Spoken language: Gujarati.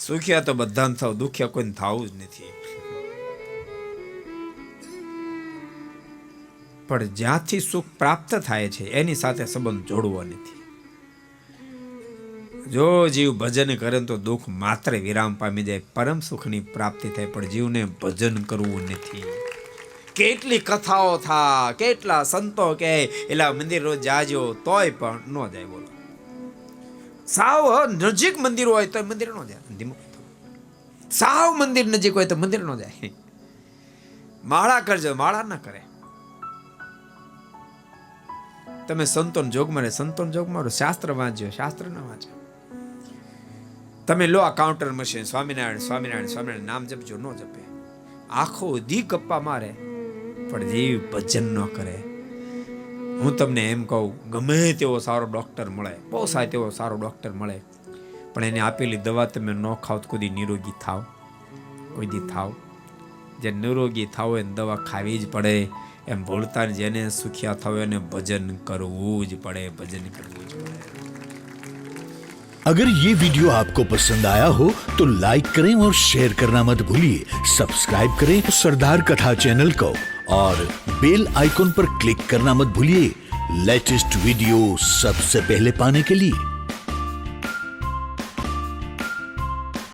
સુખિયા તો બધાને થાવ, દુખિયા કોઈને થાવું જ નથી. પણ જ્યાંથી સુખ પ્રાપ્ત થાય છે એની સાથે સંબંધ જોડવો નથી. જો જીવ ભજન કરે તો દુઃખ માત્ર વિરામ પામી જાય, પરમ સુખની પ્રાપ્તિ થાય. પણ જીવને ભજન કરવું નથી. કેટલી કથાઓ થા, કેટલા સંતો કહે એલા મંદિર રોજ જાજો, તોય પણ ન જાય. બોલો, સાવ નજીક મંદિર હોય તો મંદિર ન જાય. સાવ મંદિર નજીક હોય તો મંદિર ન જાય. માળા કરજો, માળા ના કરે. તમે સંતોન જોગમાં રહે, સંતોન જોગમાં રહો. શાસ્ત્ર વાંચજો, શાસ્ત્ર ના વાંચો. તમે લો આ કાઉન્ટર મશીન, સ્વામિનારાયણ સ્વામિનારાયણ સ્વામિનારાયણ નામ જપજો, ન જપે. આખો દી ગપ્પા મારે પણ જીવ ભજન ન કરે. હું તમને એમ કહું, ગમે તેવો સારો ડોક્ટર મળે, બહુ સારો તેવો સારો ડોક્ટર મળે, પણ એને આપેલી દવા તમે ન ખાવ તો કોઈ નિરોગી થાવ? કોઈ દી થાવ? જે નિરોગી થાવ એને દવા ખાવી જ પડે. એમ ભૂલતા જેને સુખિયા થાવ એને ભજન કરવું જ પડે, ભજન કરવું જ પડે. अगर ये वीडियो आपको पसंद आया हो तो लाइक करें और शेयर करना मत भूलिए. सब्सक्राइब करें सरदार कथा चैनल को और बेल आइकॉन पर क्लिक करना मत भूलिए लेटेस्ट वीडियो सबसे पहले पाने के लिए.